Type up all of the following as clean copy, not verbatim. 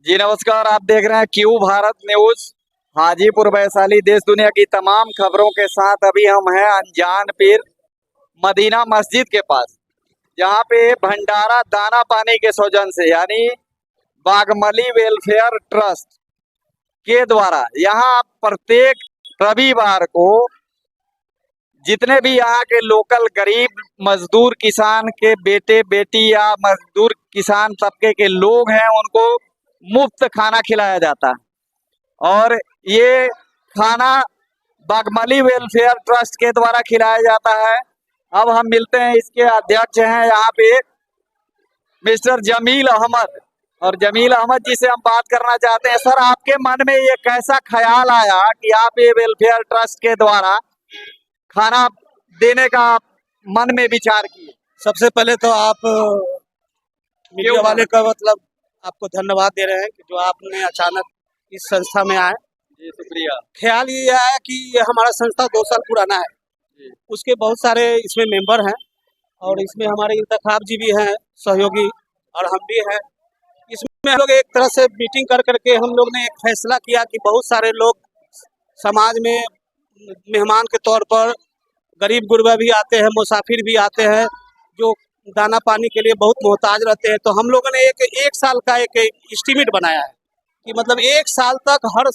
जी नमस्कार। आप देख रहे हैं क्यू भारत न्यूज। हाजीपुर वैशाली देश दुनिया की तमाम खबरों के साथ अभी हम हैं अनजान पीर मदीना मस्जिद के पास, जहां पे भंडारा दाना पानी के सौजन से यानी बागमली वेलफेयर ट्रस्ट के द्वारा यहाँ प्रत्येक रविवार को जितने भी यहाँ के लोकल गरीब मजदूर किसान के बेटे बेटी या मजदूर किसान तबके के लोग हैं उनको मुफ्त खाना खिलाया जाता है। और ये खाना बागमली वेलफेयर ट्रस्ट के द्वारा खिलाया जाता है। अब हम मिलते हैं, इसके अध्यक्ष हैं यहाँ पे मिस्टर जमील अहमद, और जमील अहमद जी से हम बात करना चाहते हैं। सर, आपके मन में ये कैसा ख्याल आया कि आप ये वेलफेयर ट्रस्ट के द्वारा खाना देने का मन में विचार किए? सबसे पहले तो आप मीडिया वाले का मतलब आपको धन्यवाद दे रहे हैं कि जो आपने अचानक इस संस्था में आए। जी शुक्रिया। ख्याल ये आया कि ये हमारा संस्था 2 साल पुराना है, उसके बहुत सारे इसमें मेंबर हैं और इसमें हमारे इंतखाब जी भी हैं सहयोगी, और हम भी हैं। इसमें हम लोग एक तरह से मीटिंग कर करके हम लोग ने एक फैसला किया कि बहुत सारे लोग समाज में मेहमान के तौर पर गरीब गुरबा भी आते हैं, मुसाफिर भी आते हैं, जो दाना पानी के लिए बहुत मोहताज रहते हैं। तो हम लोगों ने एक साल का एक एस्टीमेट बनाया है कि मतलब 1 साल तक हर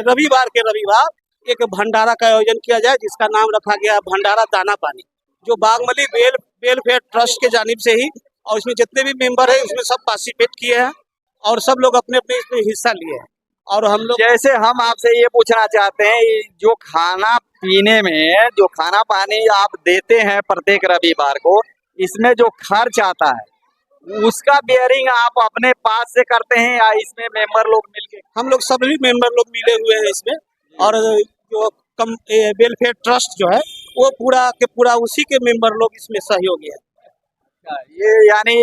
रविवार के रविवार एक भंडारा का आयोजन किया जाए, जिसका नाम रखा गया भंडारा दाना पानी, जो बागमली वेलफेयर ट्रस्ट के जानिब से ही, और इसमें जितने भी मेंबर हैं उसमें सब पार्टिसिपेट किए हैं और सब लोग अपने अपने इसमें हिस्सा लिए हैं। और हम लोग जैसे हम आपसे ये पूछना चाहते हैं, जो खाना पीने में जो खाना पानी आप देते हैं प्रत्येक रविवार को, इसमें जो खर्च आता है उसका बेयरिंग आप अपने पास से करते हैं या इसमें मेंबर लोग मिलके? हम लोग सभी मेंबर लोग मिले हुए हैं इसमें, और जो वेलफेयर ट्रस्ट जो है वो पूरा के पूरा उसी के मेंबर लोग इसमें सहयोगी है। ये यानी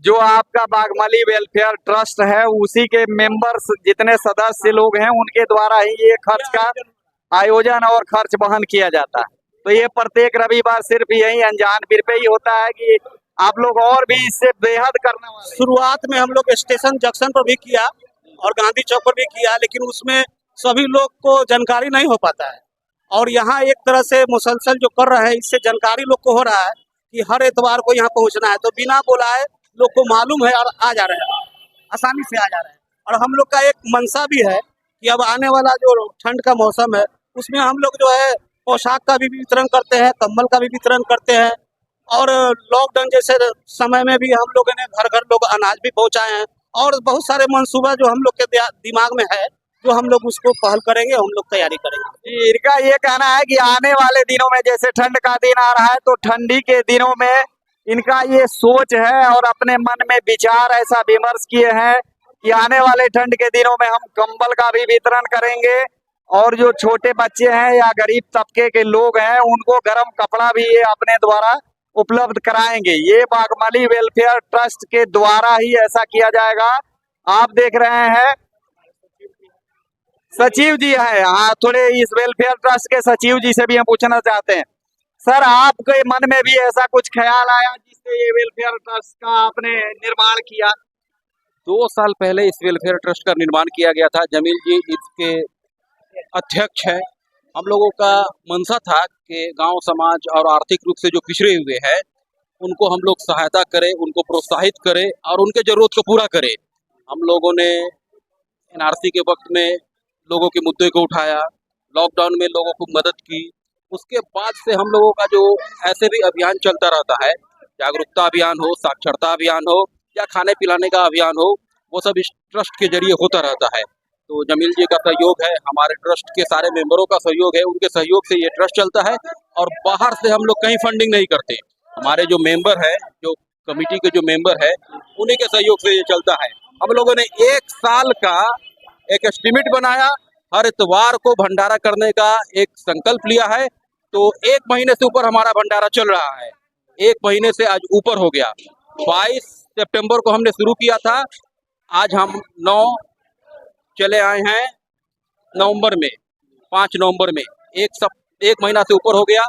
जो आपका बागमली वेलफेयर ट्रस्ट है उसी के मेंबर्स जितने सदस्य लोग हैं उनके द्वारा ही ये खर्च का आयोजन और खर्च वहन किया जाता है। तो ये प्रत्येक रविवार सिर्फ यही अनजान पीर पे ही होता है कि आप लोग और भी इससे बेहद करने वाले? शुरुआत में हम लोग स्टेशन जंक्शन पर भी किया और गांधी चौक पर भी किया, लेकिन उसमें सभी लोग को जानकारी नहीं हो पाता है, और यहाँ एक तरह से मुसलसल जो कर रहे हैं इससे जानकारी लोग को हो रहा है कि हर एतवार को यहाँ पहुँचना है, तो बिना बुलाए लोग को मालूम है और आ जा रहे हैं, आसानी से आ जा रहे हैं। और हम लोग का एक मंशा भी है कि अब आने वाला जो ठंड का मौसम है उसमें हम लोग जो है पोशाक का भी वितरण करते हैं, कंबल का भी वितरण करते हैं, और लॉकडाउन जैसे समय में भी हम लोगों ने घर घर लोग अनाज भी पहुंचाए हैं, और बहुत सारे मंसूबा जो हम लोग के दिमाग में है जो हम लोग उसको पहल करेंगे, हम लोग तैयारी करेंगे। इनका ये कहना है कि आने वाले दिनों में जैसे ठंड का दिन आ रहा है तो ठंडी के दिनों में इनका ये सोच है और अपने मन में विचार ऐसा विमर्श किए हैं कि आने वाले ठंड के दिनों में हम कंबल का भी वितरण करेंगे, और जो छोटे बच्चे हैं या गरीब तबके के लोग हैं उनको गर्म कपड़ा भी ये अपने द्वारा उपलब्ध कराएंगे। ये बागमली वेलफेयर ट्रस्ट के द्वारा ही ऐसा किया जाएगा। आप देख रहे हैं सचिव जी हैं, हाँ, थोड़े इस वेलफेयर ट्रस्ट के सचिव जी से भी हम पूछना चाहते हैं। सर, आपके मन में भी ऐसा कुछ ख्याल आया जिससे ये वेलफेयर ट्रस्ट का आपने निर्माण किया? 2 साल पहले इस वेलफेयर ट्रस्ट का निर्माण किया गया था। जमील जी इसके अध्यक्ष हैं। हम लोगों का मनसा था कि गांव समाज और आर्थिक रूप से जो पिछड़े हुए हैं उनको हम लोग सहायता करें, उनको प्रोत्साहित करें और उनके जरूरत को पूरा करें। हम लोगों ने एनआरसी के वक्त में लोगों के मुद्दे को उठाया, लॉकडाउन में लोगों को मदद की। उसके बाद से हम लोगों का जो ऐसे भी अभियान चलता रहता है, जागरूकता अभियान हो, साक्षरता अभियान हो या खाने पिलाने का अभियान हो, वो सब इस ट्रस्ट के जरिए होता रहता है। तो जमील जी का सहयोग है, हमारे ट्रस्ट के सारे मेंबरों का सहयोग है, उनके सहयोग से ये ट्रस्ट चलता है, और बाहर से हम लोग कहीं फंडिंग नहीं करते। हमारे जो मेंबर है, जो कमेटी के जो मेंबर है, उन्हीं के सहयोग से ये चलता है। हम लोगों ने 1 साल का एक एस्टीमेट बनाया, हर इतवार को भंडारा करने का एक संकल्प लिया है। तो 1 महीने से ऊपर हमारा भंडारा चल रहा है, 1 महीने से आज ऊपर हो गया। 22 सितंबर को हमने शुरू किया था, आज हम 9 चले आए हैं नवंबर में, 5 नवंबर में, 1 महीना से ऊपर हो गया।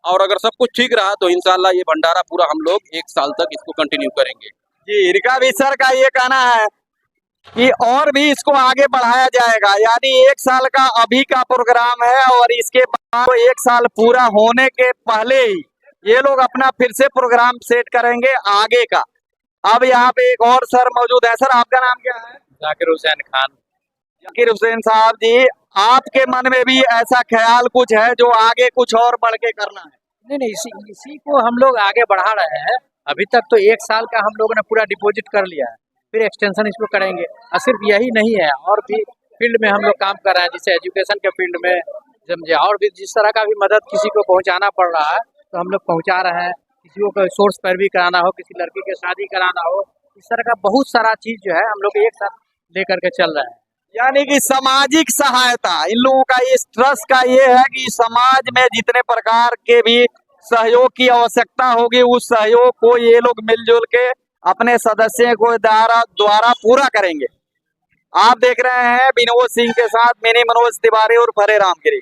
और अगर सब कुछ ठीक रहा तो इंशाल्लाह ये भंडारा पूरा हम लोग 1 साल तक इसको कंटिन्यू करेंगे। जी, इनका भी सर का ये कहना है कि और भी इसको आगे बढ़ाया जाएगा, यानी 1 साल का अभी का प्रोग्राम है और इसके बाद 1 साल पूरा होने के पहले ही ये लोग अपना फिर से प्रोग्राम सेट करेंगे आगे का। अब यहाँ पे एक और सर मौजूद है। सर आपका नाम क्या है? जाकिर हुसैन खान। जाकिर हुसैन साहब जी, आपके मन में भी ऐसा ख्याल कुछ है जो आगे कुछ और बढ़ के करना है? नहीं, इसी को हम लोग आगे बढ़ा रहे हैं। अभी तक तो 1 साल का हम लोगों ने पूरा डिपॉजिट कर लिया है, फिर एक्सटेंशन इसको करेंगे। और सिर्फ यही नहीं है, और भी फील्ड में हम लोग काम कर रहे हैं, जैसे एजुकेशन के फील्ड में समझे, और भी जिस तरह का भी मदद किसी को पहुंचाना पड़ रहा है तो हम लोग पहुंचा रहे हैं। किसी को सोर्स पर भी कराना हो, किसी लड़की के शादी कराना हो, इस तरह का बहुत सारा चीज जो है हम लोग एक साथ लेकर के चल रहे हैं। यानी कि सामाजिक सहायता, इन लोगों का इस ट्रस्ट का ये है कि समाज में जितने प्रकार के भी सहयोग की आवश्यकता होगी उस सहयोग को ये लोग मिलजुल के अपने सदस्यों को द्वारा पूरा करेंगे। आप देख रहे हैं विनोद सिंह के साथ मिनी मनोज तिवारी और फरे रामगिरी।